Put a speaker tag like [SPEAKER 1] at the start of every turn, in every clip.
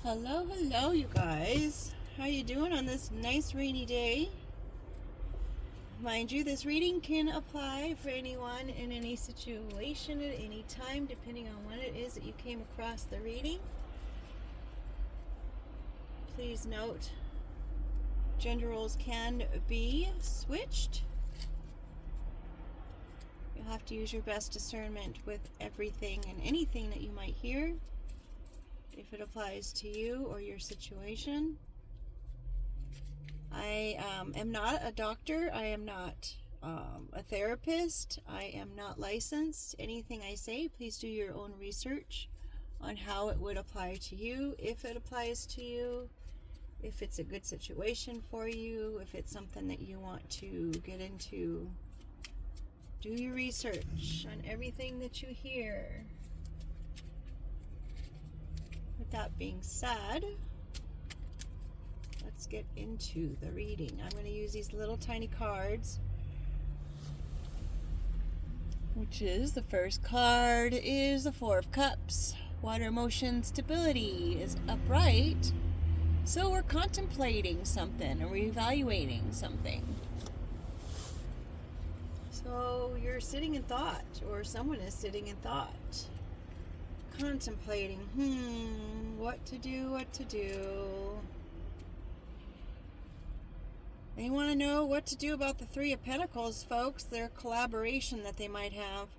[SPEAKER 1] Hello, you guys. How you doing on this nice rainy day? Mind you, this reading can apply for anyone in any situation at any time, depending on when it is that you came across the reading. Please note, gender roles can be switched. You'll have to use your best discernment with everything and anything that you might hear, if it applies to you or your situation. I am not a doctor. I am not a therapist. I am not licensed. Anything I say, please do your own research on how it would apply to you, if it applies to you, if it's a good situation for you, if it's something that you want to get into. Do your research on everything that you hear. With that being said, let's get into the reading. I'm going to use these little tiny cards, which is the first card is the Four of Cups. Water motion stability is upright. So we're contemplating something or reevaluating something. So you're sitting in thought, or someone is sitting in thought. Contemplating, what to do. They want to know what to do about the Three of Pentacles, folks. Their collaboration that they might have.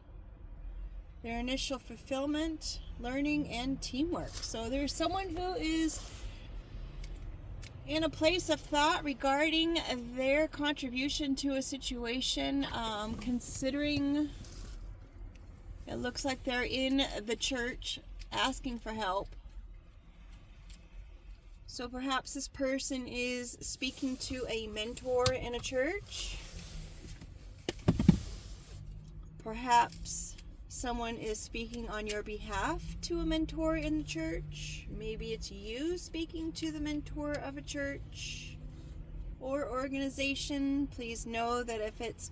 [SPEAKER 1] Their initial fulfillment, learning, and teamwork. So there's someone who is in a place of thought regarding their contribution to a situation, considering it looks like they're in the church asking for help. So perhaps this person is speaking to a mentor in a church. Perhaps someone is speaking on your behalf to a mentor in the church. Maybe it's you speaking to the mentor of a church or organization. Please know that if it's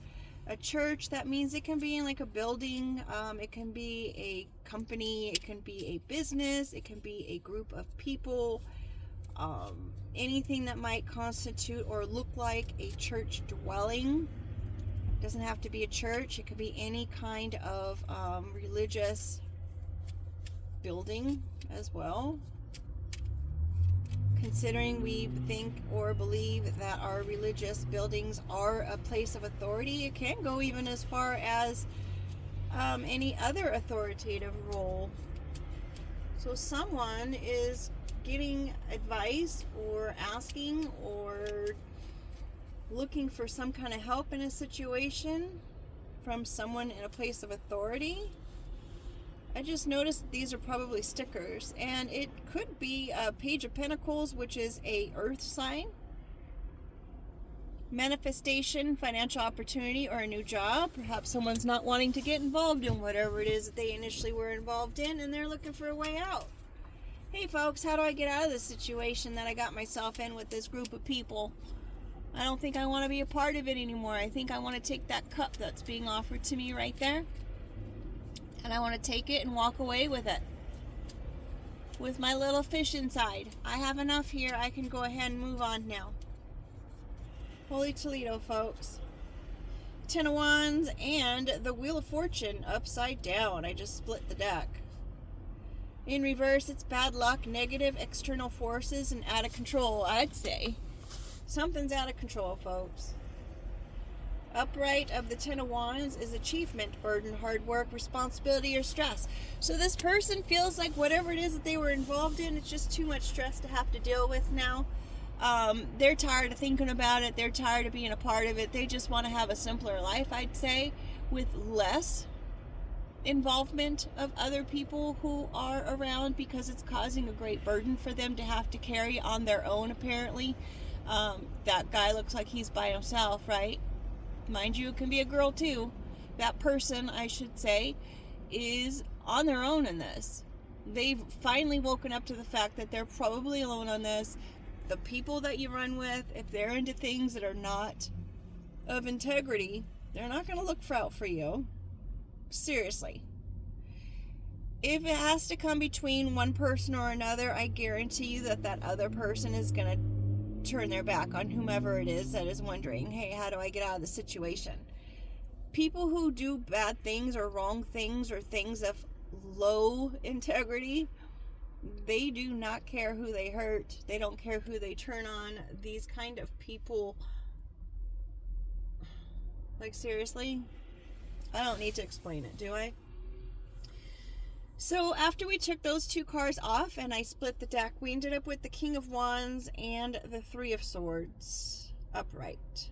[SPEAKER 1] a church, that means it can be in like a building, it can be a company, it can be a business, it can be a group of people, anything that might constitute or look like a church dwelling. It doesn't have to be a church, it could be any kind of religious building as well. Considering we think or believe that our religious buildings are a place of authority, it can go even as far as any other authoritative role. So someone is getting advice or asking or looking for some kind of help in a situation from someone in a place of authority. I just noticed these are probably stickers, and it could be a Page of Pentacles, which is a earth sign. Manifestation, financial opportunity, or a new job. Perhaps someone's not wanting to get involved in whatever it is that they initially were involved in, and they're looking for a way out. Hey folks, how do I get out of this situation that I got myself in with this group of people? I don't think I want to be a part of it anymore. I think I want to take that cup that's being offered to me right there, and I want to take it and walk away with it. With my little fish inside. I have enough here. I can go ahead and move on now. Holy Toledo, folks. Ten of Wands and the Wheel of Fortune upside down. I just split the deck. In reverse, it's bad luck, negative external forces, and out of control, I'd say. Something's out of control, folks. Upright of the Ten of Wands is achievement, burden, hard work, responsibility, or stress. So this person feels like whatever it is that they were involved in, it's just too much stress to have to deal with now. They're tired of thinking about it. They're tired of being a part of it. They just want to have a simpler life, I'd say, with less involvement of other people who are around, because it's causing a great burden for them to have to carry on their own, apparently. That guy looks like he's by himself, right? Mind you, it can be a girl too. That person, I should say, is on their own in this. They've finally woken up to the fact that they're probably alone on this. The people that you run with, if they're into things that are not of integrity, they're not going to look out for you. Seriously. If it has to come between one person or another, I guarantee you that that other person is going to turn their back on whomever it is that is wondering, hey, how do I get out of the situation? People who do bad things or wrong things or things of low integrity, they do not care who they hurt. They don't care who they turn on. These kind of people, like, seriously, I don't need to explain it, do I? So after we took those two cards off and I split the deck, we ended up with the King of Wands and the Three of Swords upright.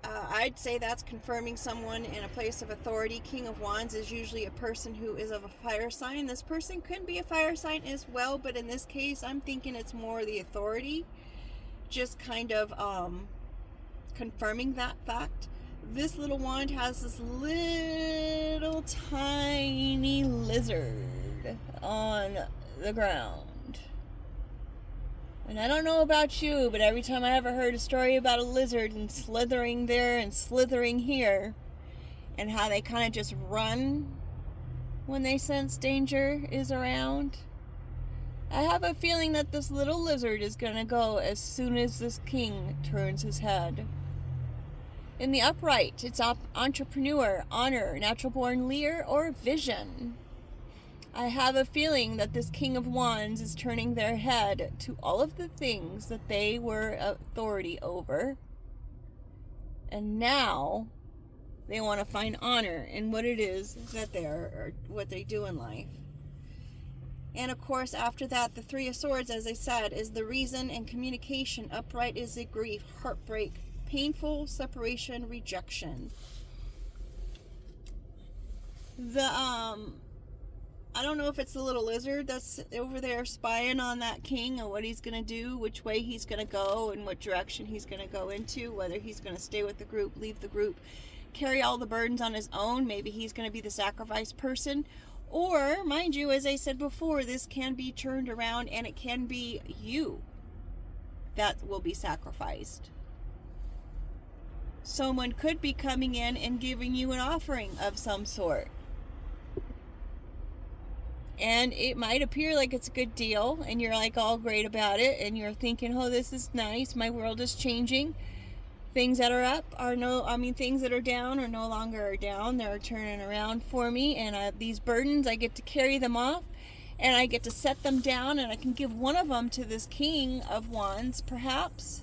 [SPEAKER 1] I'd say that's confirming someone in a place of authority. King of Wands is usually a person who is of a fire sign. This person could be a fire sign as well, but in this case, I'm thinking it's more the authority. Just kind of confirming that fact. This little wand has this little tiny lizard on the ground. And I don't know about you, but every time I ever heard a story about a lizard and slithering there and slithering here, and how they kind of just run when they sense danger is around, I have a feeling that this little lizard is going to go as soon as this king turns his head. In the upright, it's entrepreneur, honor, natural born leader, or vision. I have a feeling that this King of Wands is turning their head to all of the things that they were authority over. And now they want to find honor in what it is that or what they do in life. And of course, after that, the Three of Swords, as I said, is the reason and communication. Upright is the grief, heartbreak, painful separation, rejection. I don't know if it's the little lizard that's over there spying on that king and what he's going to do, which way he's going to go, and what direction he's going to go into, whether he's going to stay with the group, leave the group, carry all the burdens on his own. Maybe he's going to be the sacrifice person. Or, mind you, as I said before, this can be turned around and it can be you that will be sacrificed. Someone could be coming in and giving you an offering of some sort. And it might appear like it's a good deal, and you're like all great about it, and you're thinking, oh, this is nice, my world is changing. Things that are up things that are down are no longer down. They're turning around for me, and these burdens, I get to carry them off, and I get to set them down, and I can give one of them to this King of Wands, perhaps,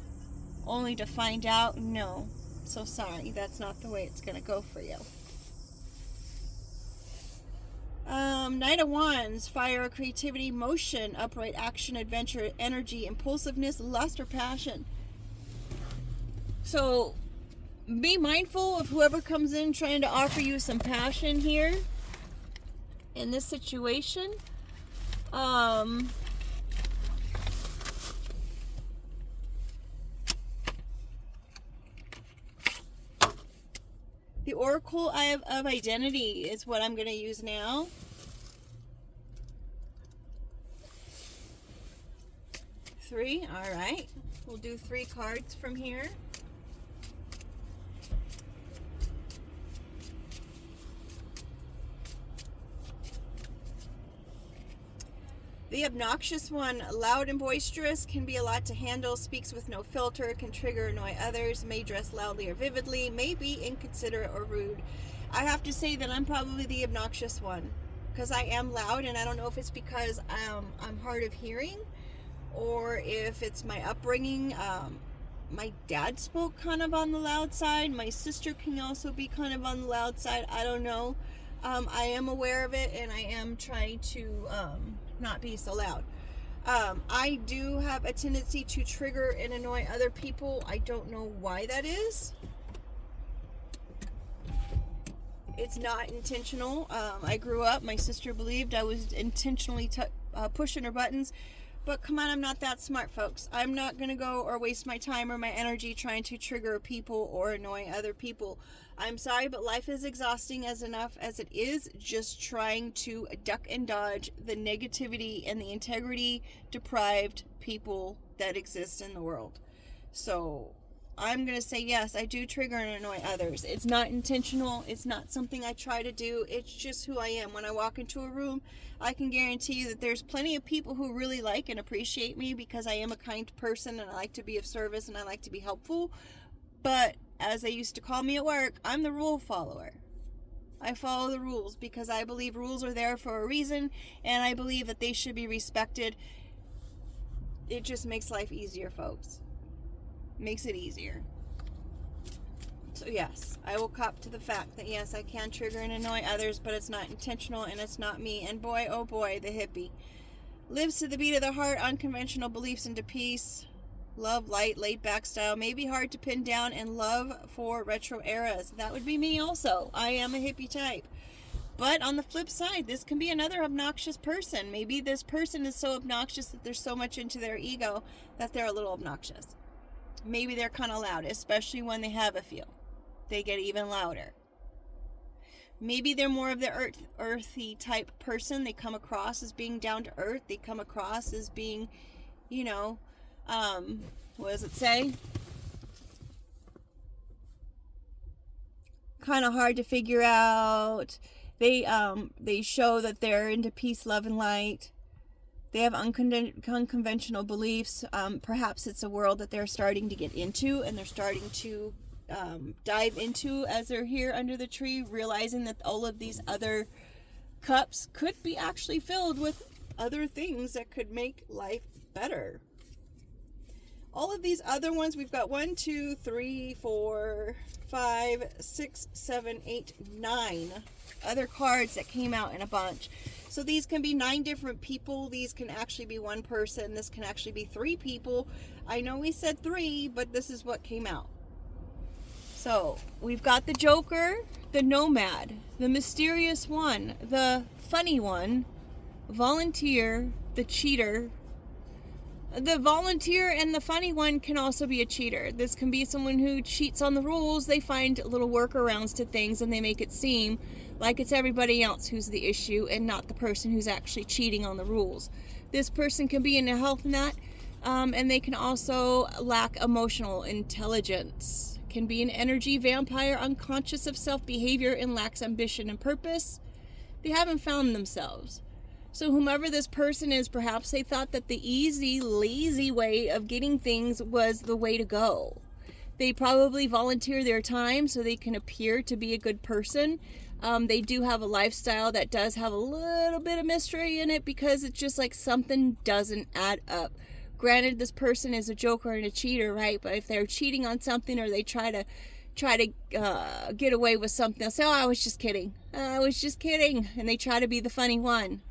[SPEAKER 1] only to find out, no, so sorry, that's not the way it's going to go for you. Knight of Wands, fire, creativity, motion, upright action, adventure, energy, impulsiveness, lust, or passion. So be mindful of whoever comes in trying to offer you some passion here in this situation. The Oracle of Identity is what I'm going to use now. Three, all right. We'll do 3 cards from here. The obnoxious one, loud and boisterous, can be a lot to handle, speaks with no filter, can trigger or annoy others, may dress loudly or vividly, may be inconsiderate or rude. I have to say that I'm probably the obnoxious one, because I am loud, and I don't know if it's because I'm hard of hearing, or if it's my upbringing. My dad spoke kind of on the loud side. My sister can also be kind of on the loud side. I don't know. I am aware of it, and I am trying to not be so loud. I do have a tendency to trigger and annoy other people. I don't know why that is. It's not intentional. I grew up, my sister believed I was intentionally pushing her buttons. But come on, I'm not that smart, folks. I'm not going to go or waste my time or my energy trying to trigger people or annoy other people. I'm sorry, but life is exhausting as enough as it is, just trying to duck and dodge the negativity and the integrity deprived people that exist in the world. So I'm going to say yes, I do trigger and annoy others. It's not intentional. It's not something I try to do. It's just who I am. When I walk into a room, I can guarantee you that there's plenty of people who really like and appreciate me because I am a kind person and I like to be of service and I like to be helpful. But as they used to call me at work, I'm the rule follower. I follow the rules because I believe rules are there for a reason and I believe that they should be respected. It just makes life easier, folks. Makes it easier. So yes, I will cop to the fact that yes, I can trigger and annoy others, but it's not intentional and it's not me. And boy, oh boy, the hippie lives to the beat of the heart, unconventional beliefs into peace, love, light, laid back style, may be hard to pin down, and love for retro eras. That would be me also. I am a hippie type. But on the flip side, this can be another obnoxious person. Maybe this person is so obnoxious that they're so much into their ego that they're a little obnoxious. Maybe they're kind of loud, especially when they have a feel. They get even louder. Maybe they're more of the earthy type person. They come across as being down to earth. They come across as being, what does it say? Kind of hard to figure out. They show that they're into peace, love, and light. They have unconventional beliefs. Perhaps it's a world that they're starting to get into and they're starting to dive into as they're here under the tree, realizing that all of these other cups could be actually filled with other things that could make life better. All of these other ones, we've got 1, 2, 3, 4, 5, 6, 7, 8, 9 other cards that came out in a bunch. So these can be 9 different people. These can actually be one person. This can actually be 3 people. I know we said 3, but this is what came out. So we've got the Joker, the Nomad, the Mysterious One, the Funny One, Volunteer, the Cheater. The volunteer and the funny one can also be a cheater. This can be someone who cheats on the rules. They find little workarounds to things and they make it seem like it's everybody else who's the issue and not the person who's actually cheating on the rules. This person can be in a health nut, and they can also lack emotional intelligence. Can be an energy vampire, unconscious of self-behavior and lacks ambition and purpose. They haven't found themselves. So whomever this person is, perhaps they thought that the easy, lazy way of getting things was the way to go. They probably volunteer their time so they can appear to be a good person. They do have a lifestyle that does have a little bit of mystery in it because it's just like something doesn't add up. Granted, this person is a joker and a cheater, right? But if they're cheating on something or they try to get away with something, they'll say, oh, I was just kidding. I was just kidding. And they try to be the funny one.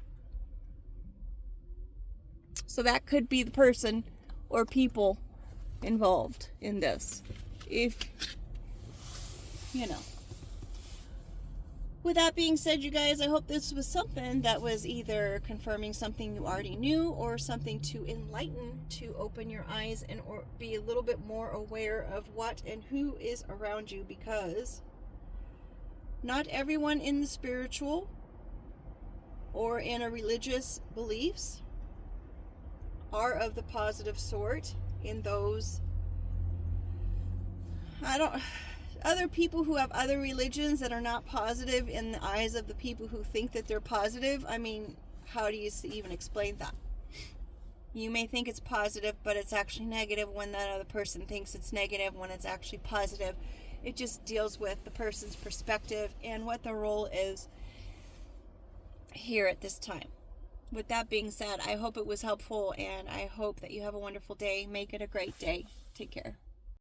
[SPEAKER 1] So that could be the person or people involved in this. If, With that being said, you guys, I hope this was something that was either confirming something you already knew or something to enlighten, to open your eyes and or be a little bit more aware of what and who is around you, because not everyone in the spiritual or in a religious beliefs are of the positive sort. In those, other people who have other religions that are not positive in the eyes of the people who think that they're positive, I mean, how do you even explain that? You may think it's positive, but it's actually negative when that other person thinks it's negative when it's actually positive. It just deals with the person's perspective and what their role is here at this time. With that being said, I hope it was helpful, and I hope that you have a wonderful day. Make it a great day. Take care.